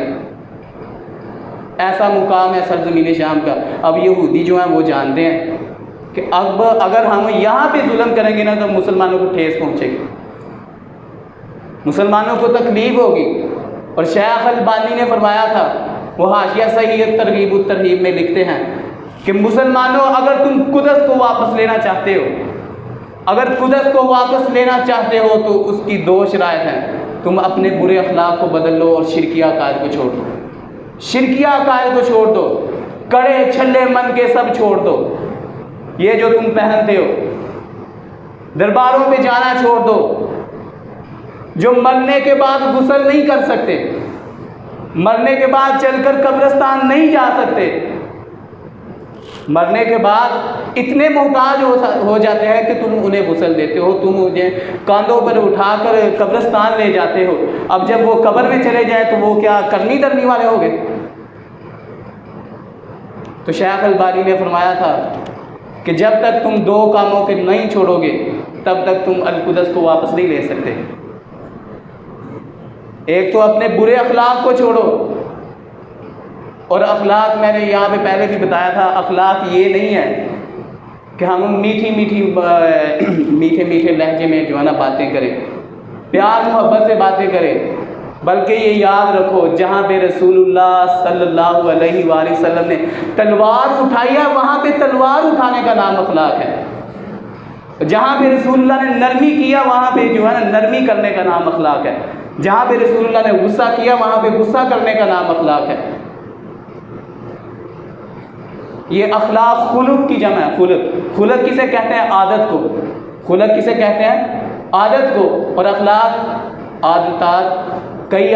ایسا مقام ہے سرزمین شام کا۔ اب یہودی جو ہیں وہ جانتے ہیں کہ اب اگر ہم یہاں پہ ظلم کریں گے نا تو مسلمانوں کو ٹھیس پہنچے گی، مسلمانوں کو تکلیف ہوگی۔ اور شیخ البانی نے فرمایا تھا، وہ حاشیہ صحیح ترغیب الترہیب میں لکھتے ہیں کہ مسلمانوں اگر تم قدس کو واپس لینا چاہتے ہو، اگر قدس کو واپس لینا چاہتے ہو تو اس کی 2 شرائط ہیں، تم اپنے برے اخلاق کو بدل لو اور شرکیہ عقائد کو چھوڑ دو، شرکیہ عقائد کو چھوڑ دو، کڑے چھلے من کے سب چھوڑ دو، یہ جو تم پہنتے ہو درباروں پہ جانا چھوڑ دو، جو مرنے کے بعد غسل نہیں کر سکتے، مرنے کے بعد چل کر قبرستان نہیں جا سکتے، مرنے کے بعد اتنے محتاج ہو جاتے ہیں کہ تم انہیں غسل دیتے ہو، تم انہیں کاندھوں پر اٹھا کر قبرستان لے جاتے ہو، اب جب وہ قبر میں چلے جائیں تو وہ کیا کرنی درنی والے ہو گئے؟ تو شیخ البانی نے فرمایا تھا کہ جب تک تم دو کاموں کے نہیں چھوڑو گے تب تک تم القدس کو واپس نہیں لے سکتے۔ ایک تو اپنے برے اخلاق کو چھوڑو، اور اخلاق میں نے یہاں پہ پہلے بھی بتایا تھا، اخلاق یہ نہیں ہے کہ ہم میٹھے میٹھے لہجے میں جو ہے نا باتیں کریں، پیار محبت سے باتیں کریں، بلکہ یہ یاد رکھو جہاں پہ رسول اللہ صلی اللہ علیہ وآلہ وسلم نے تلوار اٹھائی ہے وہاں پہ تلوار اٹھانے کا نام اخلاق ہے، جہاں پہ رسول اللہ نے نرمی کیا وہاں پہ جو ہے نا نرمی کرنے کا نام اخلاق ہے، جہاں پہ رسول اللہ نے غصہ کیا وہاں پہ غصہ کرنے کا نام اخلاق ہے۔ یہ اخلاق خلق کی جمع ہے، خلق کسے کہتے ہیں؟ عادت کو، خلق کسے کہتے ہیں؟ عادت کو، اور اخلاق عادتات، کئی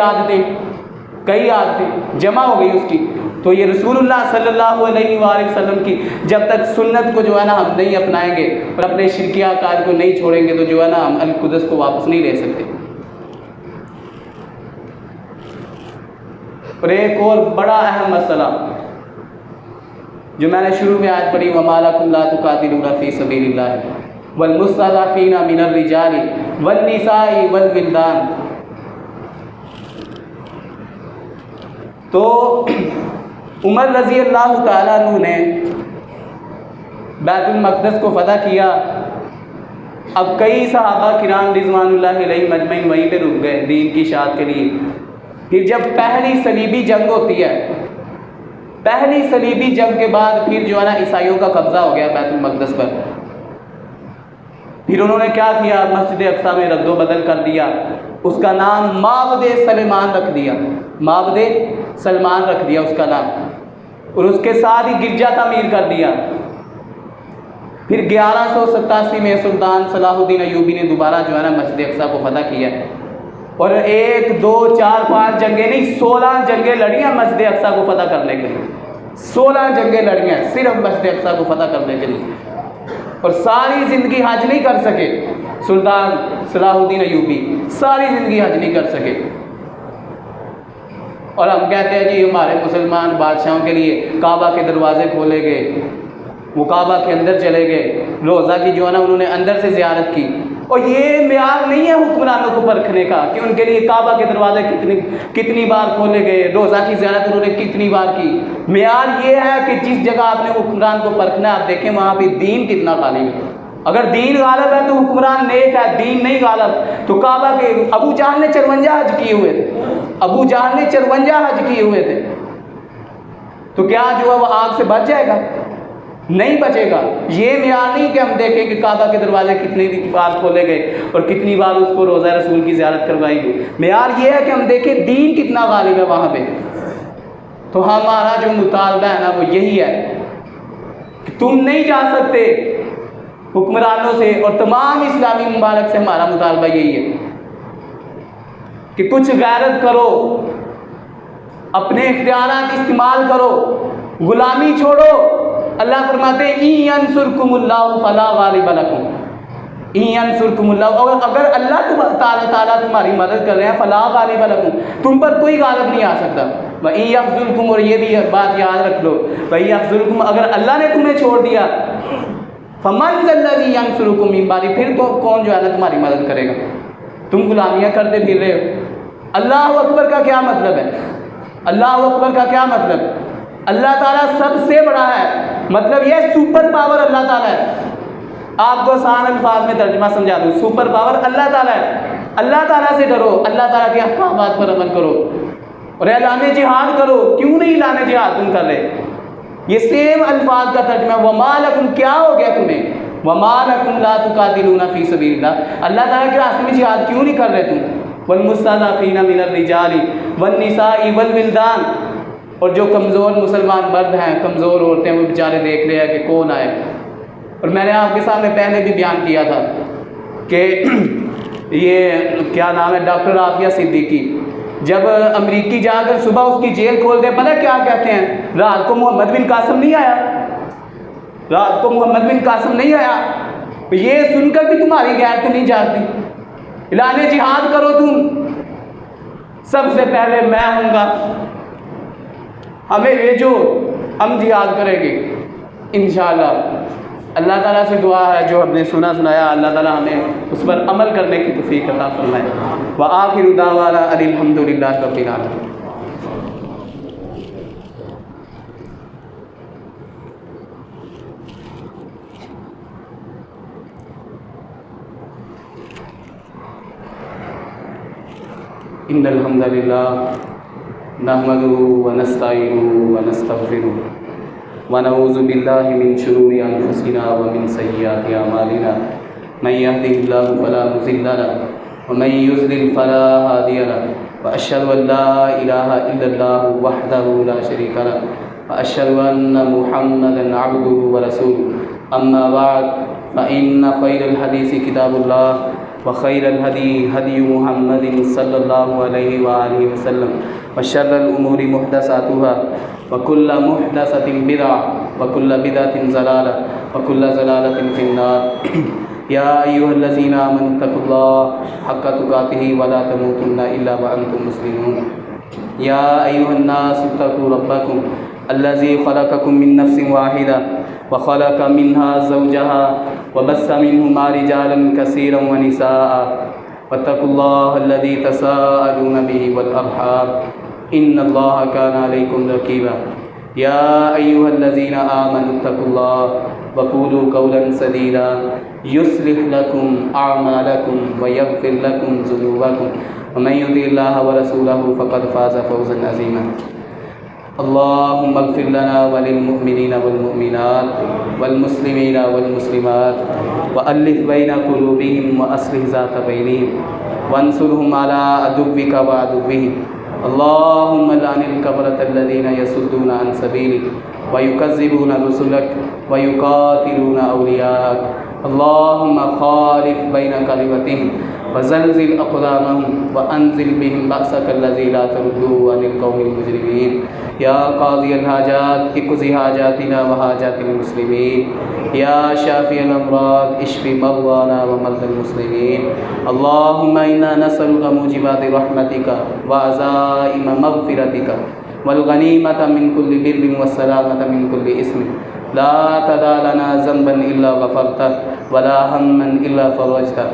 عادتیں جمع ہو گئی اس کی، تو یہ رسول اللہ صلی اللہ علیہ وآلہ وسلم کی جب تک سنت کو جو ہے نا ہم نہیں اپنائیں گے اور اپنے شرکیہ کار کو نہیں چھوڑیں گے تو جو ہے نا ہم القدس کو واپس نہیں لے سکتے۔ اور ایک اور بڑا اہم مسئلہ جو میں نے شروع میں آج پڑھی، وَمَا لَكُمْ لَا تُقَاتِلُونَ فِي سَبِيلِ اللَّهِ وَالْمُسْتَضْعَفِينَ مِنَ الرِّجَالِ وَالنِّسَاءِ وَالْوِلْدَانِ۔ تو عمر رضی اللہ تعالیٰ عنہ نے بیت المقدس کو فتح کیا، اب کئی صحابہ کرام رضوان اللہ علیہ مجمعین وہیں پہ رک گئے دین کی اشاعت کے لیے۔ پھر جب پہلی صلیبی جنگ ہوتی ہے، پہلی صلیبی جنگ کے بعد پھر جو ہے نا عیسائیوں کا قبضہ ہو گیا بیت المقدس پر، پھر انہوں نے کیا کیا؟ مسجد اقصیٰ میں رد و بدل کر دیا، اس کا نام معبد سلیمان رکھ دیا، معبد سلمان رکھ دیا اس کا نام، اور اس کے ساتھ ہی گرجا تعمیر کر دیا۔ پھر 1187 میں سلطان صلاح الدین ایوبی نے دوبارہ جو ہے نا مسجد اقصیٰ کو فتح کیا، اور 1 2 4 5 جنگیں نہیں 16 جنگیں لڑی ہیں مسجد اقصیٰ کو فتح کرنے کے لیے، 16 جنگیں لڑی ہیں صرف مسجد اقصیٰ کو فتح کرنے کے لیے، اور ساری زندگی حج نہیں کر سکے سلطان صلاح الدین ایوبی، ساری زندگی حج نہیں کر سکے۔ اور ہم کہتے ہیں جی ہمارے مسلمان بادشاہوں کے لیے کعبہ کے دروازے کھولے گئے، وہ کعبہ کے اندر چلے گئے، روزہ کی جو ہے نا انہوں نے اندر سے زیارت کی، اور یہ معیار نہیں ہے حکمرانوں کو پرکھنے کا کہ ان کے لیے کعبہ کے دروازے کتنی بار کھولے گئے، روزہ کی زیارت انہوں نے کتنی بار کی۔ معیار یہ ہے کہ جس جگہ آپ نے حکمران کو پرکھنا ہے آپ دیکھیں وہاں پہ دین کتنا غالب ہے، اگر دین غالب ہے تو حکمران نیک ہے، دین نہیں غالب تو کعبہ کے ابو جہل نے 54 حج کیے ہوئے تھے، ابو جہل نے 54 حج کیے ہوئے تھے، تو کیا جو ہے وہ آگ سے بچ جائے گا؟ نہیں بچے گا۔ یہ معیار نہیں کہ ہم دیکھیں کہ کعبہ کے دروازے کتنی بار کھولے گئے اور کتنی بار اس کو روزہ رسول کی زیارت کروائی گئی، معیار یہ ہے کہ ہم دیکھیں دین کتنا غالب ہے وہاں پہ۔ تو ہمارا جو مطالبہ ہے نا وہ یہی ہے کہ تم نہیں جا سکتے حکمرانوں سے، اور تمام اسلامی ممالک سے ہمارا مطالبہ یہی ہے کہ کچھ غیرت کرو، اپنے اختیارات استعمال کرو، غلامی چھوڑو۔ اللہ فرماتے ہیں اِن يَنْصُرْكُمُ اللَّهُ فَلَا غَالِبَ لَكُمْ، اِن يَنْصُرْكُمُ اللَّهُ، اگر اللہ تعالیٰ تمہاری مدد کر رہے ہیں فَلَا غَالِبَ لَكُمْ، تم پر کوئی غالب نہیں آ سکتا۔ وَإِن يَخْذُلْكُمْ، اور یہ بھی بات یاد رکھ لو، وَإِن يَخْذُلْكُمْ، اگر اللہ نے تمہیں چھوڑ دیا فَمَنْ ذَا الَّذِي يَنْصُرُكُمْ مِنْ بَعْدِهِ، پھر تو کون جو ہے نا تمہاری مدد کرے گا؟ تم غلامیاں کرتے پھر رہے ہو۔ اللہ اکبر کا کیا مطلب ہے؟ اللہ اکبر کا کیا مطلب ہے؟ اللہ تعالیٰ سب سے بڑا ہے، مطلب یہ سپر پاور اللہ تعالیٰ ہے۔ آپ کو آسان الفاظ میں ترجمہ سمجھا دوں، سپر پاور اللہ تعالیٰ ہے۔ اللہ تعالیٰ سے ڈرو، اللہ تعالیٰ کے احکامات پر عمل کرو، اور اعلان جہاد کرو۔ کیوں نہیں اعلان جہاد تم کر رہے؟ یہ سیم الفاظ کا ترجمہ، وَمَا لَكُمْ، کیا ہو گیا تمہیں؟ وَمَا لَكُمْ لَا تُقَاتِلُونَ فِي سَبِيلِ اللَّهِ، اللہ تعالیٰ کے راستے میں جہاد کیوں نہیں کر رہے تم؟ وَالْمُسْتَضْعَفِينَ مِنَ الرِّجَالِ وَالنِّسَاءِ وَالْوِلْدَانِ، اور جو کمزور مسلمان مرد ہیں، کمزور عورتیں، وہ بیچارے دیکھ رہے ہیں کہ کون آئے۔ اور میں نے آپ کے سامنے پہلے بھی بیان کیا تھا کہ یہ کیا نام ہے ڈاکٹر عافیہ صدیقی، جب امریکی جا کر صبح اس کی جیل کھول دے، پتہ کیا کہتے ہیں؟ رات کو محمد بن قاسم نہیں آیا، رات کو محمد بن قاسم نہیں آیا۔ یہ سن کر بھی تمہاری غیرت نہیں جاگتی؟ اعلان جہاد کرو تم، سب سے پہلے میں ہوں گا، ہمیں بھیجو، ہم جہاد کریں گے انشاءاللہ۔ اللہ تعالیٰ سے دعا ہے جو ہم نے سنایا اللہ تعالیٰ ہمیں اس پر عمل کرنے کی توفیق عطا فرمائے۔ وآخر دعوانا ان الحمد للہ رب العالمین۔ ان الحمد للہ نحمده ونستعینه ونستغفره ونعوذ باللہ من شرور انفسنا ومن سیئات اعمالنا، من يهده الله فلا مضل له ومن يضلل فلا هادي له، واشهد ان لا اله الا الله وحده لا شريك له، واشهد ان محمدا عبده ورسوله، اما بعد فان خير الحديث كتاب الله وخير الهدي هدي محمد صلى الله عليه وآله وسلم، وشر الأمور محدثاتها وكل محدثة بدعة وكل بدعة ضلالة وكل ضلالة في النار۔ يا أيها الذين آمنوا اتقوا الله حق تقاته ولا تموتن إلا وأنتم مسلمون۔ يا أيها الناس اتقوا ربكم الذي خلقكم من نفس واحدة وخلق منها زوجها وبث منهما رجالا كثيرا ونساء، واتقوا الله الذي تساءلون به والأرحام إن الله كان عليكم رقيبا۔ يا أيها الذين آمنوا اتقوا الله وقولوا قولا سديدا يصلح لكم أعمالكم ويغفر لكم ذنوبكم، ومن يطع الله ورسوله فقد فاز فوزا عظيما۔ اللهم اغفر لنا وللمؤمنين والمؤمنات والمسلمين والمسلمات وألف بين قلوبهم وأصلح ذات بينهم وانصرهم على عدوك وعدوهم۔ اللهم لعن الكفرة الذين يصدون عن سبيلك ويكذبون رسلك ويقاتلون أولياءك، اللهم خالف بين كلمتهم وزلزل أقدامهم وأنزل بهم بأسك الذي لا ترده عن القوم المجرمين۔ يا قاضي الحاجات اقض حاجاتنا وحاجات المسلمين، يا شافي الأمراض اشف مرضانا ومرضى المسلمين۔ اللهم إنا نسألك موجبات رحمتك وعزائم مغفرتك والغنيمة من كل بر والسلامة من كل إثم، لا تدع لنا ذنبا إلا غفرته ولا هما إلا فرجته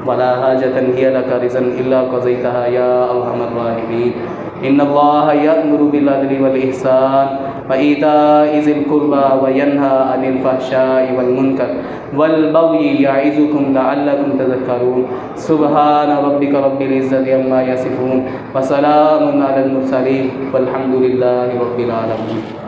ولا حاجة هي لك رضا إلا قضيتها يا أرحم الراحمين۔ إن الله يأمر بالعدل والإحسان وإيتاء ذي القربى وينهى عن الفحشاء والمنكر والبغي يعظكم لعلكم تذكرون۔ سبحان ربك رب العزة عما يصفون وسلام على المرسلين والحمد لله رب العالمين۔